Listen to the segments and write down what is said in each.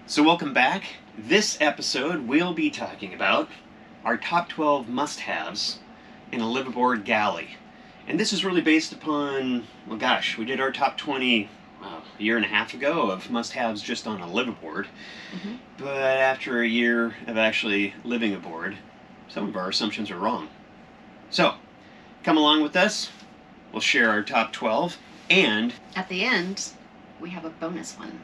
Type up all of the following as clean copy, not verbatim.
So welcome back. This episode we'll be talking about our top 12 must-haves in a liveaboard galley. And this is really based upon, well gosh, we did our top 20 a year and a half ago of must-haves just on a liveaboard. But after a year of actually living aboard, some of our assumptions are wrong. So, come along with us. We'll share our top 12, and at the end, we have a bonus one.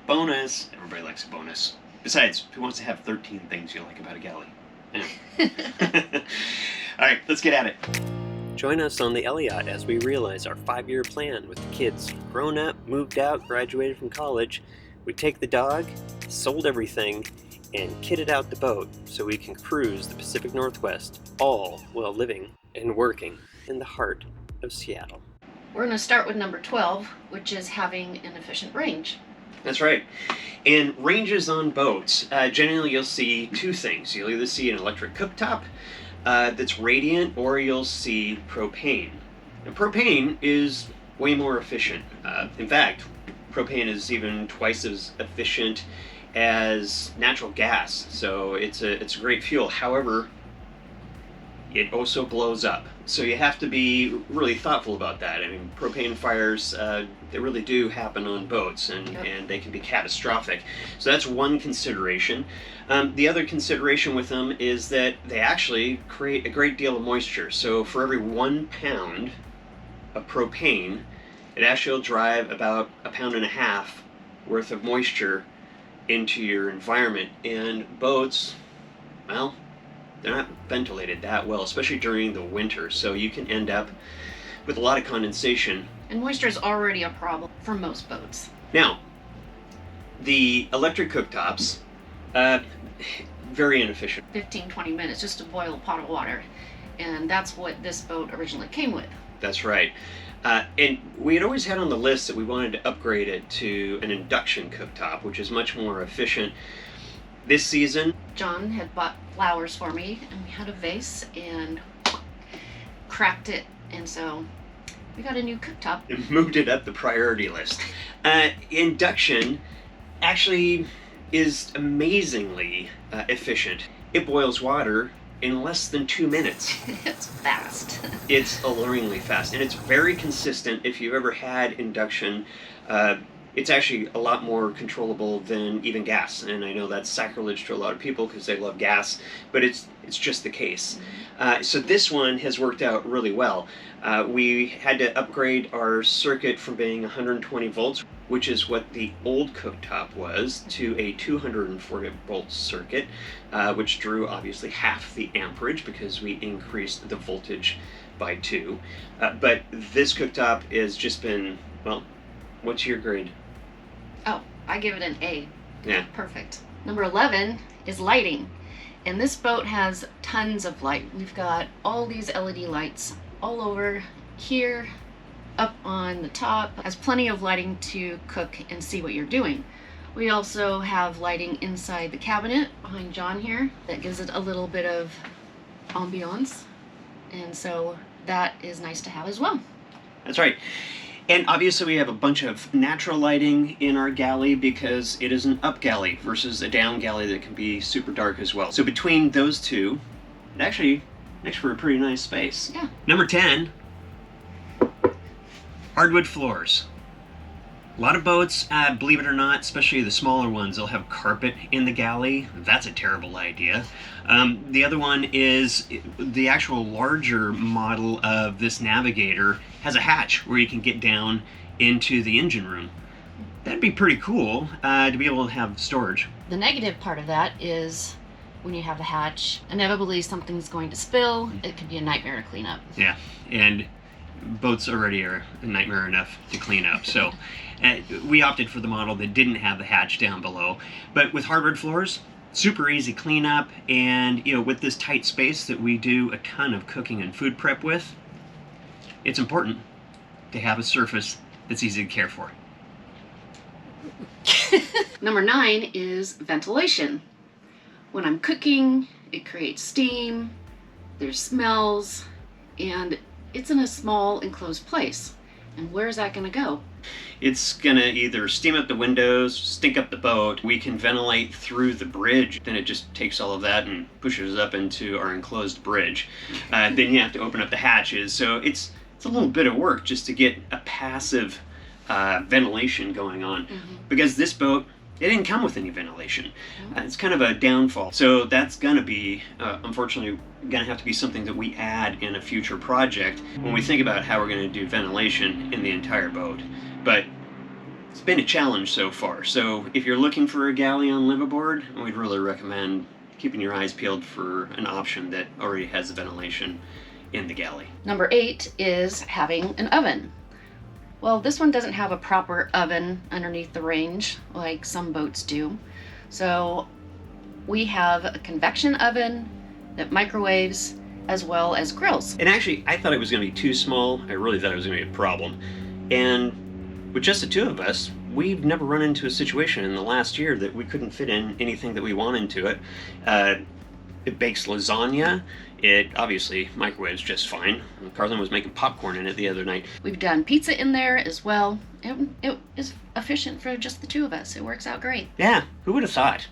Bonus. Everybody likes a bonus. Besides, who wants to have 13 things you like about a galley? Yeah. All right, let's get at it. Join us on the Elli-Yacht as we realize our 5-year plan with the kids grown up, moved out, graduated from college. We take the dog, sold everything, and kitted out the boat so we can cruise the Pacific Northwest, all while living and working in the heart of Seattle. We're going to start with number 12, which is having an efficient range. That's right. And ranges on boats, generally you'll see two things. You'll either see an electric cooktop that's radiant, or you'll see propane. And propane is way more efficient. In fact, propane is even twice as efficient as natural gas, so it's a great fuel. However, it also blows up, so you have to be really thoughtful about that. I mean, propane fires, they really do happen on boats, and they can be catastrophic. So that's one consideration. The other consideration with them is that they actually create a great deal of moisture. So for every 1 pound of propane, it actually will drive about 1.5 pounds worth of moisture into your environment. And boats, well, they're not ventilated that well, especially during the winter, so you can end up with a lot of condensation. And moisture is already a problem for most boats. Now, the electric cooktops, very inefficient. 15-20 minutes just to boil a pot of water, and that's what this boat originally came with. That's right. And we had always had on the list that we wanted to upgrade it to an induction cooktop, which is much more efficient. This season, John had bought flowers for me, and we had a vase and cracked it, and so we got a new cooktop. And moved it up the priority list. Induction actually is amazingly efficient. It boils water in less than 2 minutes. It's fast. It's alluringly fast, and it's very consistent. If you've ever had induction, it's actually a lot more controllable than even gas, and I know that's sacrilege to a lot of people because they love gas, but it's just the case. So this one has worked out really well. We had to upgrade our circuit from being 120 volts, which is what the old cooktop was, to a 240 volt circuit, which drew obviously half the amperage because we increased the voltage by 2. But this cooktop has just been, well, what's your grade? Oh, I give it an A. Yeah. Perfect. Number 11 is lighting. And this boat has tons of light. We've got all these LED lights all over here, up on the top. Has plenty of lighting to cook and see what you're doing. We also have lighting inside the cabinet behind John here that gives it a little bit of ambiance. And so that is nice to have as well. That's right. And obviously we have a bunch of natural lighting in our galley because it is an up galley versus a down galley that can be super dark as well. So between those two, it actually makes for a pretty nice space. Yeah. Number 10, hardwood floors. A lot of boats, believe it or not, especially the smaller ones, they'll have carpet in the galley. That's a terrible idea. The other one is the actual larger model of this Navigator has a hatch where you can get down into the engine room. That'd be pretty cool to be able to have storage. The negative part of that is when you have the hatch, inevitably something's going to spill. It could be a nightmare to clean up. Yeah, and boats already are a nightmare enough to clean up. So we opted for the model that didn't have the hatch down below. But with hardwood floors, super easy cleanup, and with this tight space that we do a ton of cooking and food prep with, it's important to have a surface that's easy to care for. Number 9 is ventilation. When I'm cooking, it creates steam, there's smells, and it's in a small enclosed place. And where's that going to go? It's gonna either steam up the windows, stink up the boat. We can ventilate through the bridge. Then it just takes all of that and pushes up into our enclosed bridge. Then you have to open up the hatches. So it's a little bit of work just to get a passive ventilation going on. Because this boat, it didn't come with any ventilation. It's kind of a downfall. So that's gonna be, unfortunately, gonna have to be something that we add in a future project when we think about how we're gonna do ventilation in the entire boat. But it's been a challenge so far. So if you're looking for a galley on liveaboard, we'd really recommend keeping your eyes peeled for an option that already has ventilation in the galley. Number 8 is having an oven. Well, this one doesn't have a proper oven underneath the range like some boats do. So we have a convection oven that microwaves as well as grills. And actually, I thought it was going to be too small. I really thought it was going to be a problem. And with just the two of us, we've never run into a situation in the last year that we couldn't fit in anything that we want into it. It bakes lasagna. It obviously microwaves just fine. Carlin was making popcorn in it the other night. We've done pizza in there as well. It is efficient for just the two of us. It works out great. Yeah, who would have thought?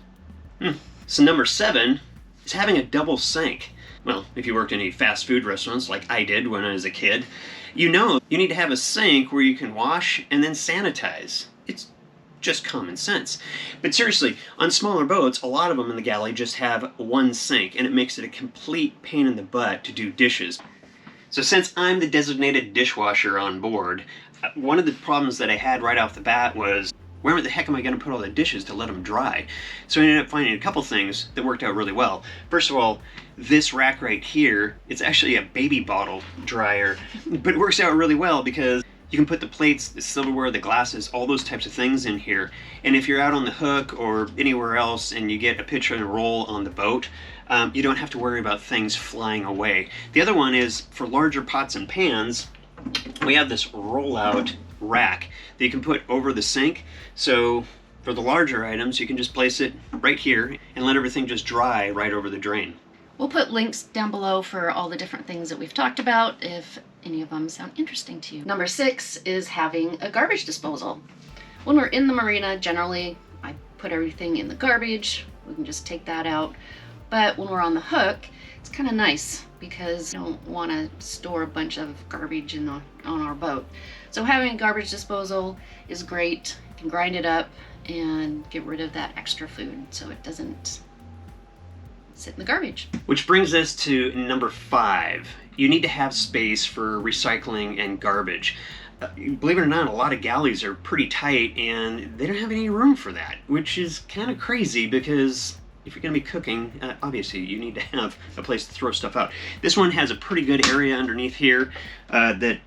So number 7 is having a double sink. Well, if you worked in any fast food restaurants like I did when I was a kid, you know you need to have a sink where you can wash and then sanitize. It's just common sense. But seriously, on smaller boats, a lot of them in the galley just have one sink, and it makes it a complete pain in the butt to do dishes. So since I'm the designated dishwasher on board, one of the problems that I had right off the bat was, where the heck am I going to put all the dishes to let them dry? So I ended up finding a couple things that worked out really well. First of all, this rack right here, it's actually a baby bottle dryer, but it works out really well because you can put the plates, the silverware, the glasses, all those types of things in here. And if you're out on the hook or anywhere else and you get a pitch and roll on the boat, you don't have to worry about things flying away. The other one is for larger pots and pans, we have this roll-out rack that you can put over the sink. So for the larger items, you can just place it right here and let everything just dry right over the drain. We'll put links down below for all the different things that we've talked about if any of them sound interesting to you. Number 6 is having a garbage disposal. When we're in the marina, generally I put everything in the garbage. We can just take that out. But when we're on the hook, it's kind of nice because you don't want to store a bunch of garbage on our boat. So having a garbage disposal is great. You can grind it up and get rid of that extra food so it doesn't sit in the garbage. Which brings us to number 5. You need to have space for recycling and garbage. Believe it or not, a lot of galleys are pretty tight and they don't have any room for that, which is kind of crazy because if you're going to be cooking, obviously you need to have a place to throw stuff out. This one has a pretty good area underneath here that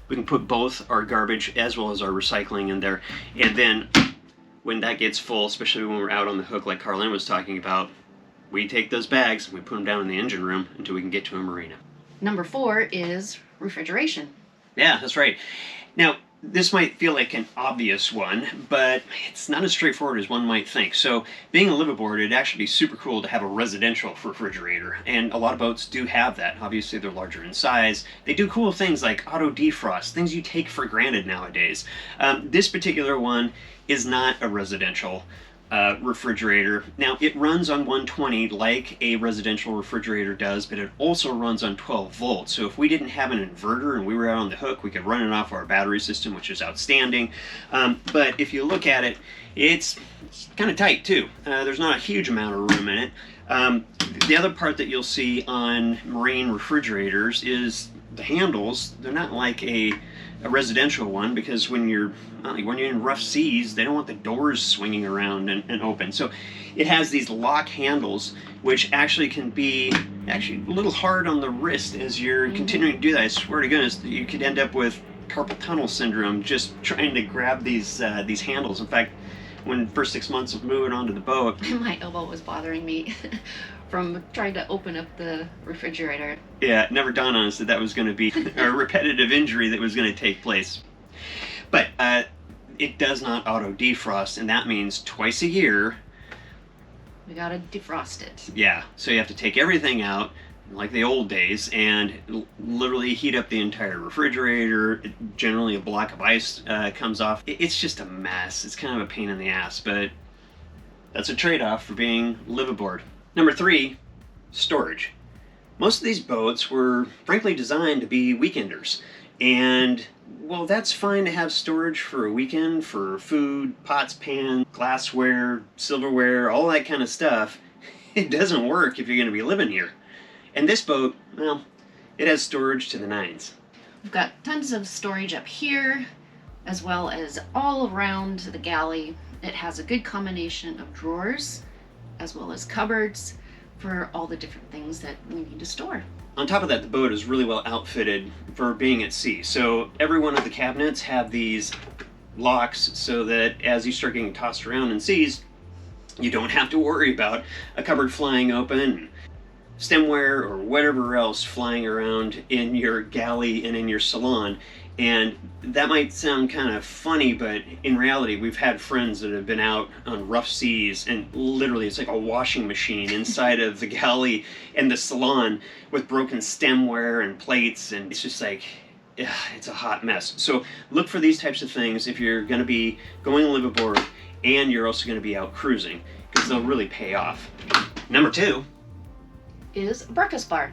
we can put both our garbage as well as our recycling in there. And then when that gets full, especially when we're out on the hook like Carlin was talking about, we take those bags and we put them down in the engine room until we can get to a marina. Number 4 is refrigeration. Yeah, that's right. Now, this might feel like an obvious one, but it's not as straightforward as one might think. So, being a liveaboard, it'd actually be super cool to have a residential refrigerator, and a lot of boats do have that. Obviously, they're larger in size. They do cool things like auto defrost, things you take for granted nowadays. This particular one is not a residential refrigerator. Now, it runs on 120 like a residential refrigerator does, but it also runs on 12 volts. So if we didn't have an inverter and we were out on the hook, we could run it off our battery system, which is outstanding. But if you look at it, it's kind of tight too. There's not a huge amount of room in it. The other part that you'll see on marine refrigerators is the handles. They're not like a residential one, because when you're in rough seas, they don't want the doors swinging around and open. So it has these lock handles, which actually can be a little hard on the wrist as you're continuing to do that. I swear to goodness, you could end up with carpal tunnel syndrome just trying to grab these handles. In fact, when the first 6 months of moving onto the boat, my elbow was bothering me from trying to open up the refrigerator. Yeah, it never dawned on us that was going to be a repetitive injury that was going to take place. But it does not auto defrost, and that means twice a year we gotta defrost it. Yeah, so you have to take everything out, like the old days and literally heat up the entire refrigerator. Generally a block of ice comes off. It's just a mess. It's kind of a pain in the ass, but that's a trade-off for being liveaboard. Number 3, storage. Most of these boats were frankly designed to be weekenders, and well, that's fine to have storage for a weekend for food, pots, pans, glassware, silverware, all that kind of stuff. It doesn't work if you're going to be living here. And this boat, well, it has storage to the nines. We've got tons of storage up here, as well as all around the galley. It has a good combination of drawers, as well as cupboards, for all the different things that we need to store. On top of that, the boat is really well outfitted for being at sea. So every one of the cabinets have these locks so that as you start getting tossed around in seas, you don't have to worry about a cupboard flying open, stemware or whatever else flying around in your galley and in your salon. And that might sound kind of funny, but in reality, we've had friends that have been out on rough seas, and literally it's like a washing machine inside of the galley and the salon with broken stemware and plates, and it's just like, it's a hot mess. So look for these types of things if you're going to be going liveaboard and you're also going to be out cruising, because they'll really pay off. Number 2 is a breakfast bar.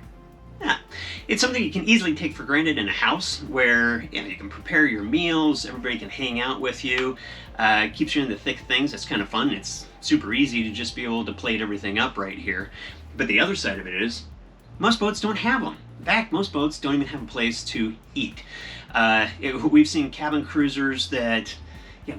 Yeah, it's something you can easily take for granted in a house where you can prepare your meals, everybody can hang out with you, keeps you in the thick of things. It's kind of fun. It's super easy to just be able to plate everything up right here. But the other side of it is, most boats don't have them. In fact, most boats don't even have a place to eat. We've seen cabin cruisers that,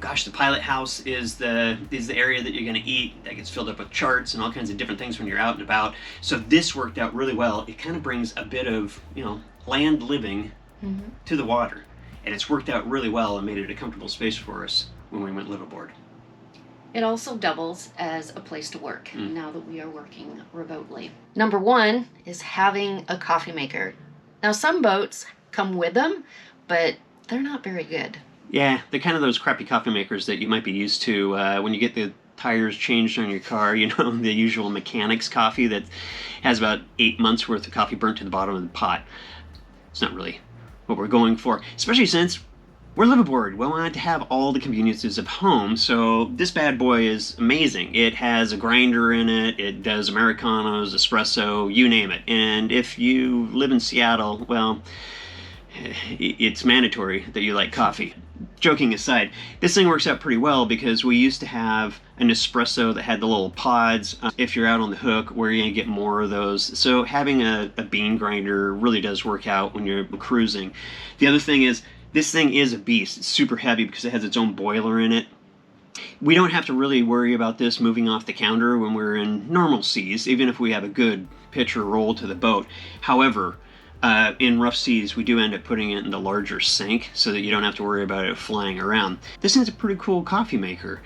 gosh, the pilot house is the area that you're going to eat. That gets filled up with charts and all kinds of different things when you're out and about. So this worked out really well. It kind of brings a bit of, land living to the water. And it's worked out really well and made it a comfortable space for us when we went liveaboard. It also doubles as a place to work now that we are working remotely. Number 1 is having a coffee maker. Now, some boats come with them, but they're not very good. Yeah, they're kind of those crappy coffee makers that you might be used to when you get the tires changed on your car, the usual mechanics coffee that has about 8 months worth of coffee burnt to the bottom of the pot. It's not really what we're going for, especially since we're liveaboard. We want to have all the conveniences of home, so this bad boy is amazing. It has a grinder in it, it does Americanos, espresso, you name it. And if you live in Seattle, well, it's mandatory that you like coffee. Joking aside, this thing works out pretty well because we used to have an espresso that had the little pods if you're out on the hook where you're going to get more of those. So having a bean grinder really does work out when you're cruising. The other thing is, this thing is a beast. It's super heavy because it has its own boiler in it. We don't have to really worry about this moving off the counter when we're in normal seas, even if we have a good pitch or roll to the boat. However, in rough seas, we do end up putting it in the larger sink so that you don't have to worry about it flying around. This is a pretty cool coffee maker.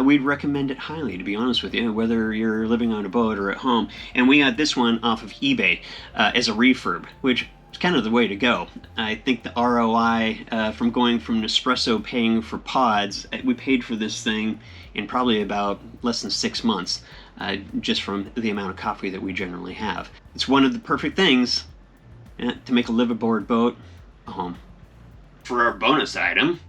We'd recommend it highly, to be honest with you, whether you're living on a boat or at home. And we got this one off of eBay as a refurb, which is kind of the way to go. I think the ROI from going from Nespresso paying for pods, we paid for this thing in probably about less than 6 months, just from the amount of coffee that we generally have. It's one of the perfect things to make a liveaboard boat a home. For our bonus item,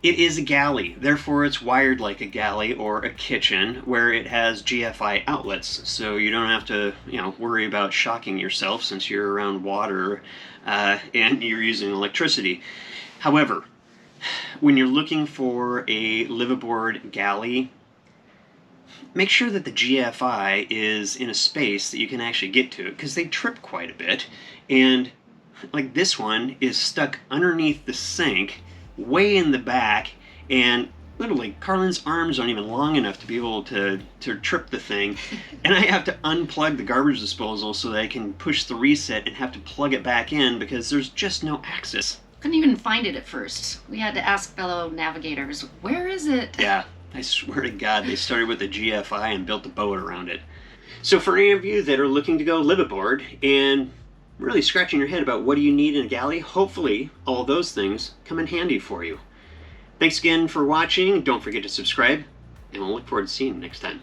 it is a galley. Therefore, it's wired like a galley or a kitchen where it has GFI outlets. So you don't have to, worry about shocking yourself since you're around water and you're using electricity. However, when you're looking for a liveaboard galley, make sure that the GFI is in a space that you can actually get to it, because they trip quite a bit. And like this one is stuck underneath the sink, way in the back, and literally Carlin's arms aren't even long enough to be able to trip the thing. And I have to unplug the garbage disposal so that I can push the reset and have to plug it back in because there's just no access. Couldn't even find it at first. We had to ask fellow navigators, where is it? Yeah. I swear to God, they started with a GFI and built a boat around it. So for any of you that are looking to go liveaboard and really scratching your head about what do you need in a galley, hopefully all those things come in handy for you. Thanks again for watching. Don't forget to subscribe, and we'll look forward to seeing you next time.